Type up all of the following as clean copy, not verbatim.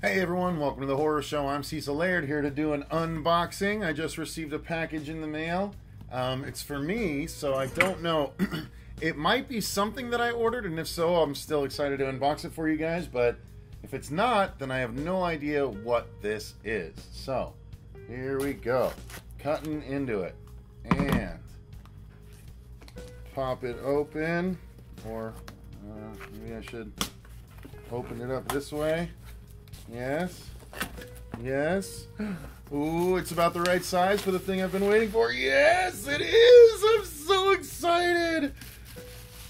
Hey everyone, welcome to the Horror Show. I'm Cecil Laird here to do an unboxing. I just received a package in the mail. It's for me, so I don't know. It might be something that I ordered, and if so, I'm still excited to unbox it for you guys, but if it's not, then I have no idea what this is. So, here we go. Cutting into it. And pop it open, or maybe I should open it up this way. Yes. Yes. Ooh, it's about the right size for the thing I've been waiting for. Yes, it is! I'm so excited!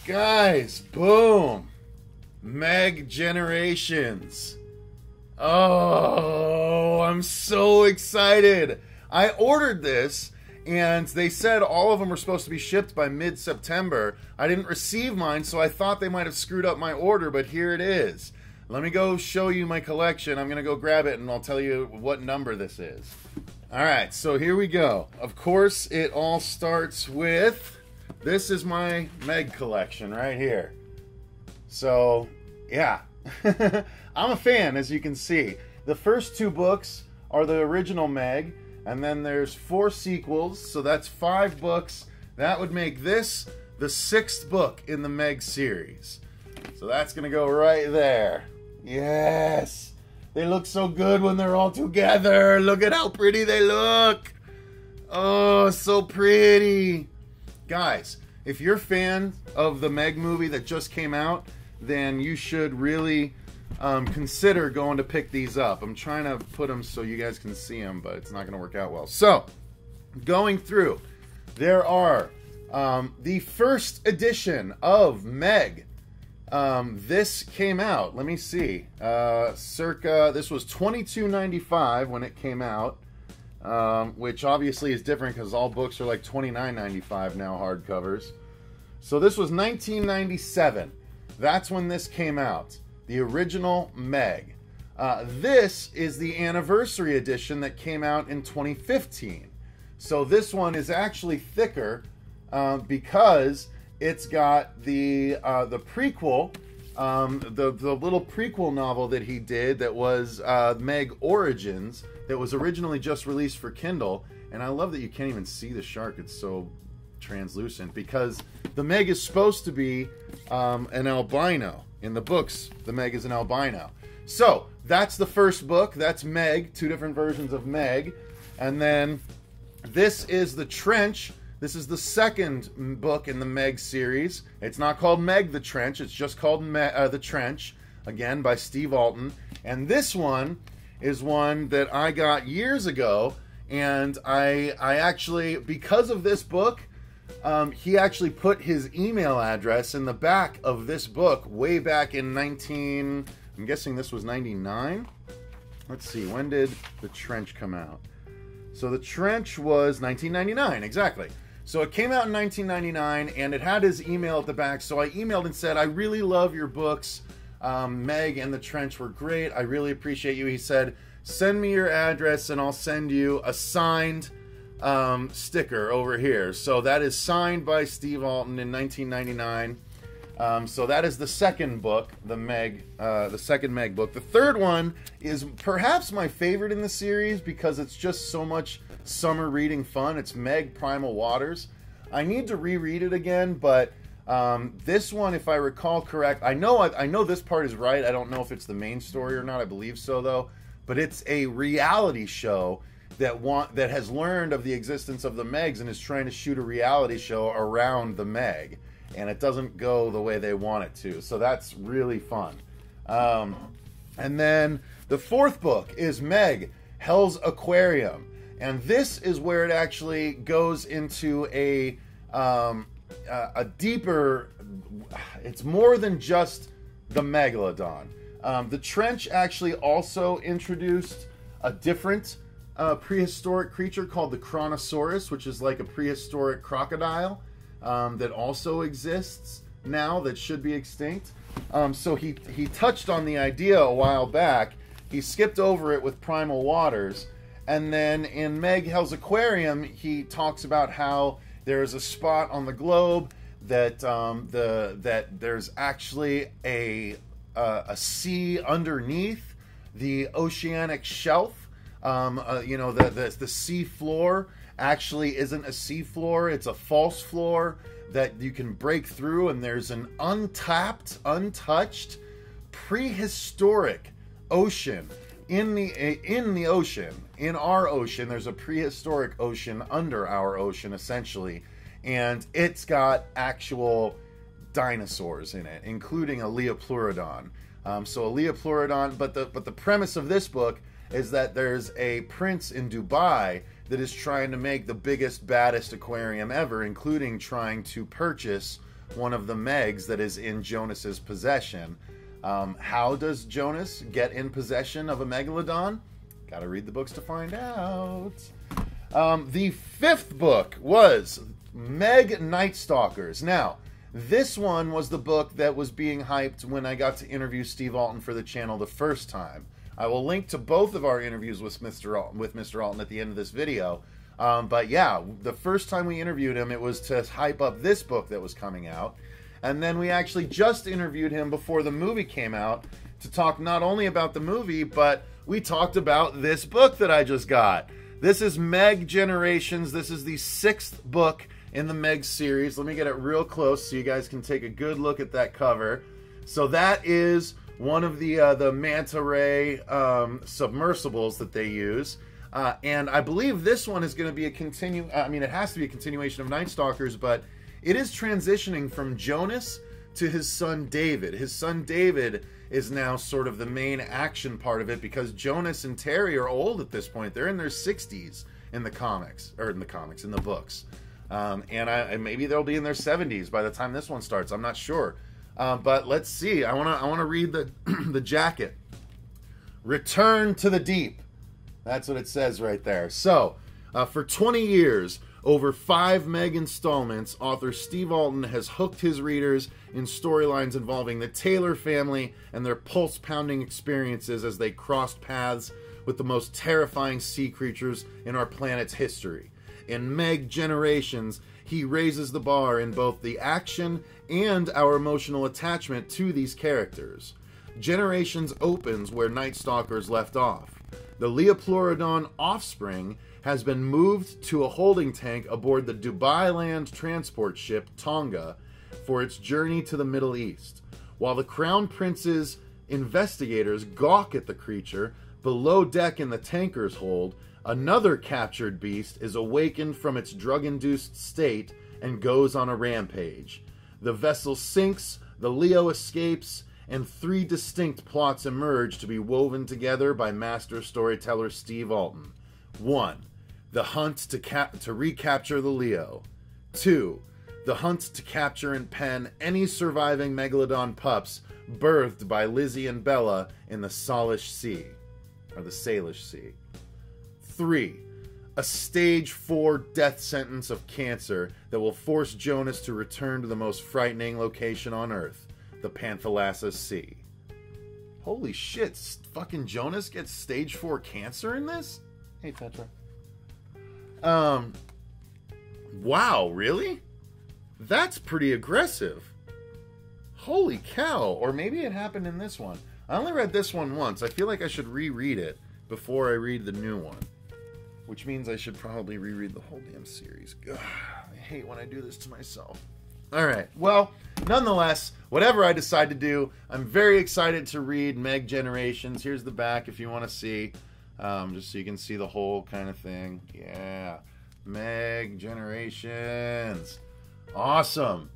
Guys, boom! Meg Generations. Oh, I'm so excited! I ordered this, and they said all of them were supposed to be shipped by mid-September. I didn't receive mine, so I thought they might have screwed up my order, but here it is. Let me go show you my collection. I'm going to go grab it and I'll tell you what number this is. Alright, so here we go. Of course, it all starts with... This is my Meg collection right here. So, yeah. I'm a fan, as you can see. The first two books are the original Meg, and then there's 4 sequels, so that's 5 books. That would make this the 6th book in the Meg series. So that's going to go right there. Yes! They look so good when they're all together. Look at how pretty they look. Oh, so pretty. Guys, if you're a fan of the Meg movie that just came out, then you should really consider going to pick these up. I'm trying to put them so you guys can see them, but it's not going to work out well. So, going through, there are the first edition of Meg. This came out, let me see, this was $22.95 when it came out, which obviously is different because all books are like $29.95 now, hardcovers. So this was $19.97. That's when this came out, the original Meg. This is the anniversary edition that came out in 2015. So this one is actually thicker because it's got the prequel, the little prequel novel that he did that was Meg Origins, that was originally just released for Kindle. And I love that you can't even see the shark. It's so translucent because the Meg is supposed to be an albino. In the books, the Meg is an albino. So that's the first book. That's Meg, 2 different versions of Meg. And then this is The Trench. This is the second book in the Meg series. It's not called Meg the Trench. It's just called The Trench, again, by Steve Alton. And this one is one that I got years ago. And I actually, because of this book, he actually put his email address in the back of this book way back in I'm guessing this was 99? Let's see, when did The Trench come out? So The Trench was 1999, exactly. So it came out in 1999, and it had his email at the back. So I emailed and said, I really love your books. Meg and The Trench were great. I really appreciate you. He said, send me your address, and I'll send you a signed sticker over here. So that is signed by Steve Alton in 1999. So that is the second book, the second Meg book. The third one is perhaps my favorite in the series because it's just so much summer reading fun. It's Meg Primal Waters. I need to reread it again, but this one, if I recall correct, I know this part is right. I don't know if it's the main story or not. I believe so though. But it's a reality show that has learned of the existence of the Megs and is trying to shoot a reality show around the Meg, and it doesn't go the way they want it to. So that's really fun. And then the fourth book is Meg Hell's Aquarium. And this is where it actually goes into a deeper... It's more than just the Megalodon. The Trench actually also introduced a different prehistoric creature called the Chronosaurus, which is like a prehistoric crocodile that also exists now that should be extinct. So he touched on the idea a while back. He skipped over it with Primal Waters. And then in Meg Hell's Aquarium, he talks about how there's a spot on the globe that that there's actually a sea underneath the oceanic shelf. You know, the sea floor actually isn't a sea floor, it's a false floor that you can break through, and there's an untapped, untouched, prehistoric ocean in the ocean. In our ocean, there's a prehistoric ocean under our ocean, essentially, and it's got actual dinosaurs in it, including a Leopleurodon. So a Leopleurodon, but the premise of this book is that there's a prince in Dubai that is trying to make the biggest, baddest aquarium ever, including trying to purchase one of the Megs that is in Jonas's possession. How does Jonas get in possession of a megalodon? Gotta read the books to find out. The 5th book was Meg Night Stalkers. Now, this one was the book that was being hyped when I got to interview Steve Alton for the channel the first time. I will link to both of our interviews with Mr. Alton at the end of this video. But yeah, the first time we interviewed him, it was to hype up this book that was coming out. And then we actually just interviewed him before the movie came out to talk not only about the movie, but we talked about this book that I just got. This is Meg Generations. This is the 6th book in the Meg series. Let me get it real close so you guys can take a good look at that cover. So that is one of the manta ray submersibles that they use. And I believe this one is going to be it has to be a continuation of Night Stalkers, but it is transitioning from Jonas to his son David. His son David is now sort of the main action part of it, because Jonas and Terry are old at this point. They're in their 60s in the comics, in the books. And maybe they'll be in their 70s by the time this one starts. I'm not sure. But let's see. I want to read the jacket. Return to the Deep. That's what it says right there. So, for 20 years, over 5 Meg installments, author Steve Alton has hooked his readers in storylines involving the Taylor family and their pulse-pounding experiences as they crossed paths with the most terrifying sea creatures in our planet's history. In Meg Generations, he raises the bar in both the action and our emotional attachment to these characters. Generations opens where Night Stalkers left off. The Leopleurodon offspring has been moved to a holding tank aboard the Dubai Land transport ship Tonga for its journey to the Middle East. While the Crown Prince's investigators gawk at the creature, below deck in the tanker's hold, another captured beast is awakened from its drug-induced state and goes on a rampage. The vessel sinks, the Leo escapes, and 3 distinct plots emerge to be woven together by master storyteller Steve Alton. 1. The hunt to recapture the Leo. 2. The hunt to capture and pen any surviving megalodon pups birthed by Lizzie and Bella in the Salish Sea, or the Salish Sea. 3. A stage 4 death sentence of cancer that will force Jonas to return to the most frightening location on Earth, the Panthalassa Sea. Holy shit, fucking Jonas gets stage 4 cancer in this? Hey, Petra. Wow, really? That's pretty aggressive. Holy cow. Or maybe it happened in this one. I only read this one once. I feel like I should reread it before I read the new one. Which means I should probably reread the whole damn series. Ugh, I hate when I do this to myself. Alright, well, nonetheless, whatever I decide to do, I'm very excited to read Meg Generations. Here's the back if you want to see. Just so you can see the whole kind of thing. Yeah. Meg Generations. Awesome.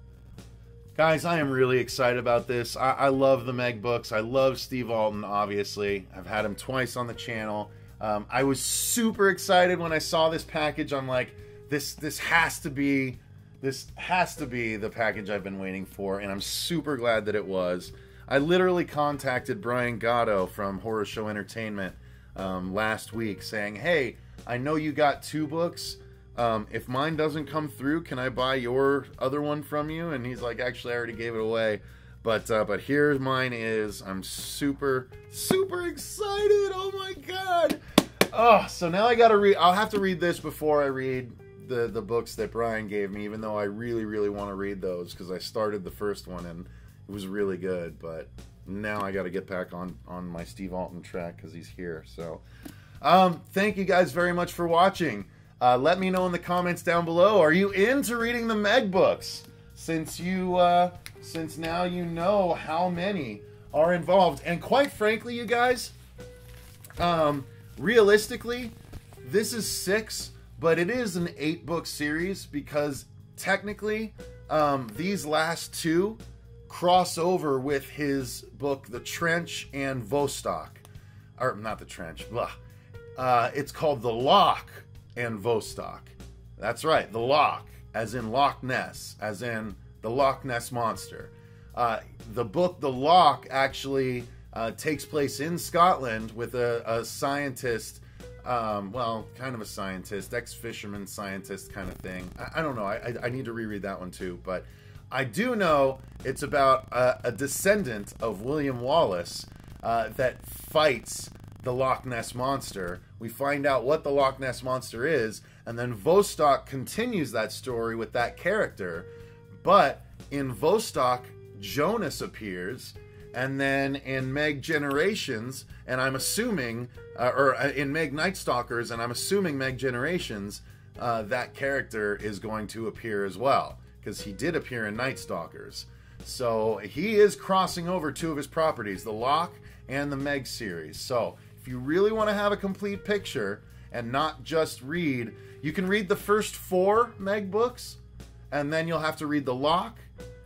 Guys, I am really excited about this. I love the Meg books. I love Steve Alton, obviously. I've had him twice on the channel. I was super excited when I saw this package. I'm like, this has to be the package I've been waiting for, and I'm super glad that it was. I literally contacted Brian Gatto from Horror Show Entertainment last week saying, hey, I know you got 2 books. If mine doesn't come through, can I buy your other one from you? And he's like, actually, I already gave it away. But here mine is. I'm super, super excited. Oh my god. Oh, so now I gotta read. I'll have to read this before I read the books that Brian gave me, even though I really, really want to read those because I started the first one and it was really good. But now I got to get back on my Steve Alton track because he's here. So, thank you guys very much for watching. Let me know in the comments down below. Are you into reading the Meg books? Since now you know how many are involved, and quite frankly, you guys, realistically, this is 6, but it is an 8-book series because technically, these last 2 cross over with his book, The Trench and Vostok. Or, not The Trench, blah. It's called The Loch and Vostok. That's right, The Loch, as in Loch Ness, as in the Loch Ness Monster. The book, The Loch, actually takes place in Scotland with a scientist, well, kind of a scientist, ex-fisherman scientist kind of thing. I don't know, I need to reread that one too, but I do know it's about a descendant of William Wallace that fights the Loch Ness Monster. We find out what the Loch Ness Monster is, and then Vostok continues that story with that character. But in Vostok, Jonas appears, and then in Meg Generations, and I'm assuming, or in Meg Night Stalkers, and I'm assuming Meg Generations, that character is going to appear as well, because he did appear in Night Stalkers. So he is crossing over 2 of his properties, the Loch and the Meg series. So if you really want to have a complete picture and not just read, you can read the first 4 Meg books, and then you'll have to read the Loch,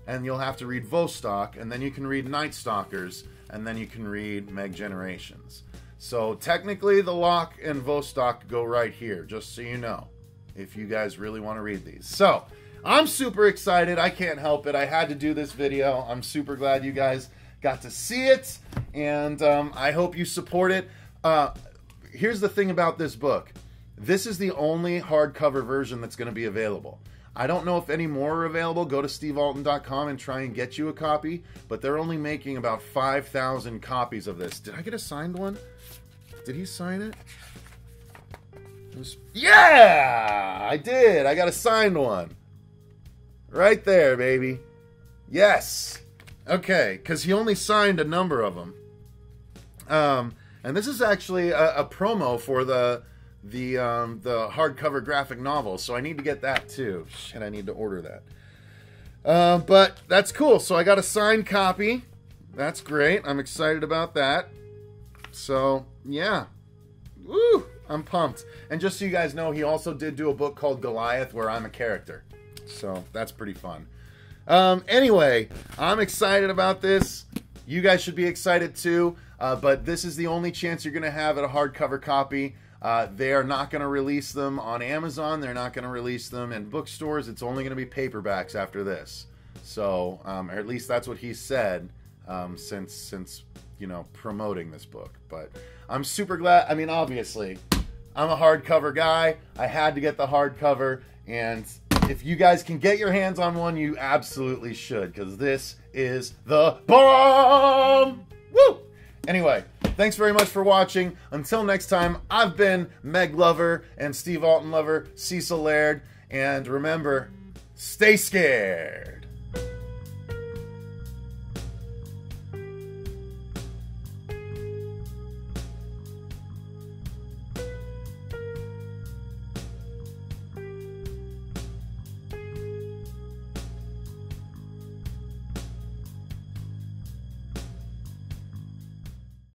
and you'll have to read Vostok, and then you can read Night Stalkers, and then you can read Meg Generations. So technically the Loch and Vostok go right here, just so you know, if you guys really want to read these. So I'm super excited. I can't help it. I had to do this video. I'm super glad you guys got to see it, and I hope you support it. Here's the thing about this book. This is the only hardcover version that's going to be available. I don't know if any more are available. Go to stevealton.com and try and get you a copy, but they're only making about 5,000 copies of this. Did I get a signed one? Did he sign it? Yeah, I did. I got a signed one. Right there, baby. Yes. Okay, because he only signed a number of them. And this is actually a promo for the hardcover graphic novel, so I need to get that too. Shit, I need to order that. But that's cool. So I got a signed copy. That's great. I'm excited about that. So yeah, woo! I'm pumped. And just so you guys know, he also did do a book called Goliath, where I'm a character. So that's pretty fun. Anyway, I'm excited about this. You guys should be excited too. But this is the only chance you're going to have at a hardcover copy. They are not going to release them on Amazon. They're not going to release them in bookstores. It's only going to be paperbacks after this. So, or at least that's what he said, since you know, promoting this book. But I'm super glad. I mean, obviously, I'm a hardcover guy. I had to get the hardcover, and if you guys can get your hands on one, you absolutely should, because this is the bomb! Woo! Anyway, thanks very much for watching. Until next time, I've been Meg Lover and Steve Alton Lover, Cecil Laird, and remember, stay scared.